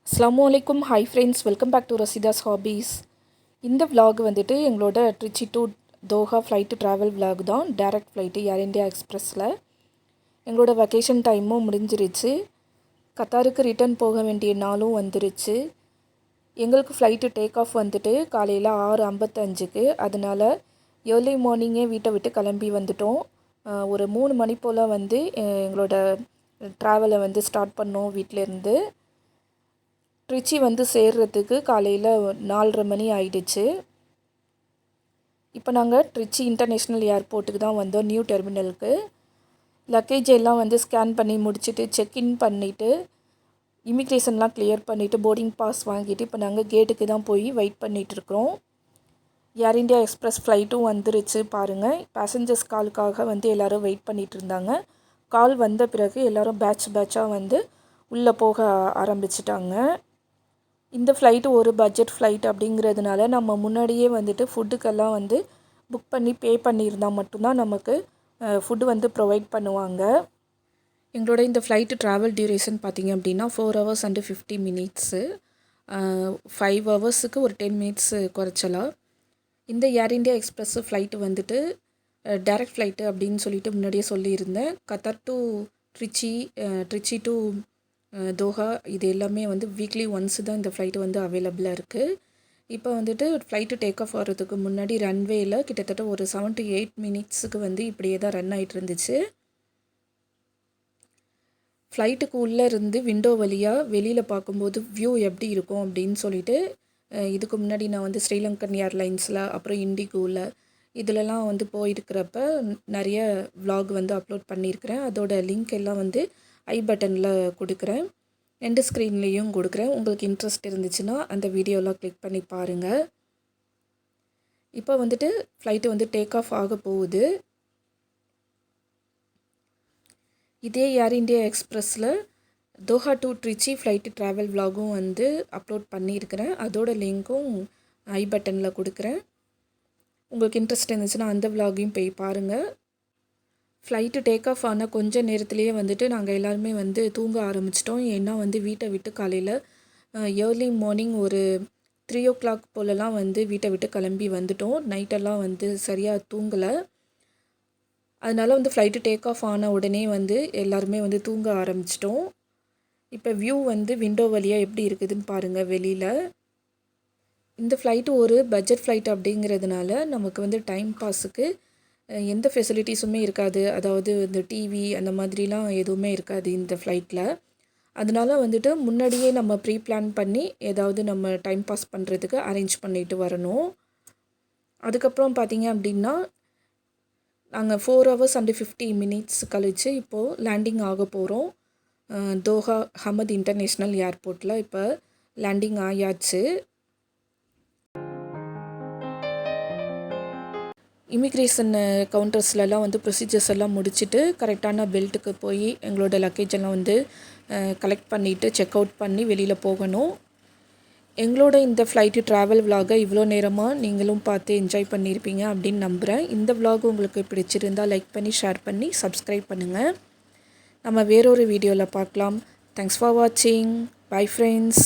அஸ்ஸலாமு அலைக்கும். Hi friends, welcome back to Rasitha's hobbies. இந்த vlog வந்துட்டு எங்களோட Trichy to Doha flight travel vlog தான். டைரக்ட் ஃப்ளைட்டு ஏர் இந்தியா எக்ஸ்பிரஸில். எங்களோட வெக்கேஷன் டைமும் முடிஞ்சிருச்சு. கத்தாருக்கு ரிட்டர்ன் போக வேண்டிய நாளும் வந்துருச்சு. எங்களுக்கு ஃப்ளைட்டு டேக் ஆஃப் வந்துட்டு காலையில் 6:55க்கு. அதனால் ஏர்லி மார்னிங்கே வீட்டை விட்டு கிளம்பி வந்துட்டோம். ஒரு 3 மணி போல் வந்து எங்களோட ட்ராவலை வந்து ஸ்டார்ட் பண்ணோம் வீட்டிலேருந்து. ட்ரிச்சி வந்து சேர்றதுக்கு காலையில் 4:30 மணி ஆயிடுச்சு. இப்போ நாங்கள் ட்ரிச்சி இன்டர்நேஷ்னல் ஏர்போர்ட்டுக்கு தான் வந்தோம், நியூ டெர்மினலுக்கு. லக்கேஜ் எல்லாம் வந்து ஸ்கேன் பண்ணி முடிச்சுட்டு செக்இன் பண்ணிவிட்டு இமிக்ரேஷன்லாம் கிளியர் பண்ணிவிட்டு போர்டிங் பாஸ் வாங்கிட்டு இப்போ நாங்கள் கேட்டுக்கு தான் போய் வெயிட் பண்ணிகிட்ருக்குறோம். ஏர் இந்தியா எக்ஸ்பிரஸ் ஃப்ளைட்டும் வந்துருச்சு பாருங்கள். பேசஞ்சர்ஸ் காலுக்காக வந்து எல்லோரும் வெயிட் பண்ணிகிட்டு இருந்தாங்க. கால் வந்த பிறகு எல்லோரும் பேட்சாக வந்து உள்ளே போக ஆரம்பிச்சிட்டாங்க. இந்த ஃப்ளைட்டு ஒரு பட்ஜெட் ஃப்ளைட் அப்படிங்கிறதுனால நம்ம முன்னாடியே வந்துட்டு ஃபுட்டுக்கெல்லாம் வந்து புக் பண்ணி பே பண்ணியிருந்தால் மட்டும்தான் நமக்கு ஃபுட்டு வந்து ப்ரொவைட் பண்ணுவாங்க. எங்களோட இந்த ஃப்ளைட்டு ட்ராவல் டியூரேஷன் பார்த்திங்க அப்படின்னா 4 hours and 50 minutes. 5 hours ஒரு 10 minutes குறைச்சலாம். இந்த ஏர் இந்தியா எக்ஸ்பிரஸ் ஃப்ளைட்டு வந்துட்டு டைரக்ட் ஃப்ளைட்டு அப்படின்னு சொல்லிட்டு முன்னாடியே சொல்லியிருந்தேன். Qatar to Trichy to Doha இது எல்லாமே வந்து வீக்லி ஒன்ஸ் தான் இந்த ஃப்ளைட்டு வந்து அவைலபிளாக இருக்குது. இப்போ வந்துட்டு ஃப்ளைட்டு டேக் ஆஃப் ஆகிறதுக்கு முன்னாடி ரன்வேயில் கிட்டத்தட்ட ஒரு 7 to 8 minutes வந்து இப்படியே தான் ரன் ஆகிட்டு இருந்துச்சு. ஃப்ளைட்டுக்கு உள்ளே இருந்து விண்டோ வழியாக வெளியில் பார்க்கும்போது வியூ எப்படி இருக்கும் அப்படின்னு சொல்லிட்டு இதுக்கு முன்னாடி நான் வந்து ஸ்ரீலங்கன் ஏர்லைன்ஸில் அப்புறம் இண்டிகோவில் இதிலலாம் வந்து போயிருக்கிறப்ப நிறைய vlog வந்து அப்லோட் பண்ணியிருக்கிறேன். அதோட லிங்க் எல்லாம் வந்து ஐ பட்டனில் கொடுக்குறேன், எண்டு ஸ்க்ரீன்லேயும் கொடுக்குறேன். உங்களுக்கு இன்ட்ரெஸ்ட் இருந்துச்சுன்னா அந்த வீடியோலாம் கிளிக் பண்ணி பாருங்கள். இப்போ வந்துட்டு ஃப்ளைட்டு வந்து டேக் ஆஃப் ஆக போகுது. இதே ஏர் இந்தியா எக்ஸ்பிரஸில் Doha to Trichy flight travel vlogகும் வந்து அப்லோட் பண்ணியிருக்கிறேன். அதோட லிங்க்கும் ஐ பட்டனில் கொடுக்குறேன். உங்களுக்கு இன்ட்ரெஸ்ட் இருந்துச்சுன்னா அந்த vlogகையும் போய் பாருங்கள். ஃப்ளைட்டு டேக் ஆஃப் ஆன கொஞ்சம் நேரத்துலேயே வந்துட்டு நாங்கள் எல்லாருமே வந்து தூங்க ஆரம்பிச்சிட்டோம். ஏன்னா வந்து வீட்டை விட்டு காலையில் ஏர்லி மார்னிங் ஒரு 3 o'clock போலலாம் வந்து வீட்டை விட்டு கிளம்பி வந்துட்டோம். நைட்டெல்லாம் வந்து சரியாக தூங்கலை. அதனால் வந்து ஃப்ளைட்டு டேக் ஆஃப் ஆன உடனே வந்து எல்லாருமே வந்து தூங்க ஆரம்பிச்சிட்டோம். இப்போ வியூ வந்து விண்டோ வழியாக எப்படி இருக்குதுன்னு பாருங்கள் வெளியில். இந்த ஃப்ளைட்டு ஒரு பட்ஜெட் ஃப்ளைட் அப்படிங்கிறதுனால நமக்கு வந்து டைம் பாஸுக்கு எந்த ஃபெசிலிட்டிஸுமே இருக்காது. அதாவது இந்த டிவி அந்த மாதிரிலாம் எதுவுமே இருக்காது இந்த ஃப்ளைட்டில். அதனால வந்துட்டு முன்னாடியே நம்ம ப்ரீ பிளான் பண்ணி ஏதாவது நம்ம டைம் பாஸ் பண்ணுறதுக்கு அரேஞ்ச் பண்ணிட்டு வரணும். அதுக்கப்புறம் பார்த்திங்க அப்படின்னா நாங்கள் 4 hours and 50 minutes கழித்து இப்போது லேண்டிங் ஆக போகிறோம். தோஹா ஹமத் இன்டர்நேஷ்னல் ஏர்போர்ட்டில் இப்போ லேண்டிங் ஆயாச்சு. இமிக்ரேஷன் கவுண்டர்ஸ்லலாம் வந்து ப்ரொசீஜர்ஸ் எல்லாம் முடிச்சுட்டு கரெக்டான பெல்ட்டுக்கு போய் எங்களோட லக்கேஜ் எல்லாம் வந்து கலெக்ட் பண்ணிவிட்டு செக் அவுட் பண்ணி வெளியில் போகணும். எங்களோட இந்த ஃப்ளைட்டு ட்ராவல் vlog இவ்வளோ நேரமாக நீங்களும் பார்த்து என்ஜாய் பண்ணியிருப்பீங்க அப்படின்னு நம்புகிறேன். இந்த vlog உங்களுக்கு பிடிச்சிருந்தால் லைக் பண்ணி ஷேர் பண்ணி சப்ஸ்கிரைப் பண்ணுங்கள். நம்ம வேறொரு வீடியோவில் பார்க்கலாம். தேங்க்ஸ் ஃபார் வாட்சிங். Bye friends.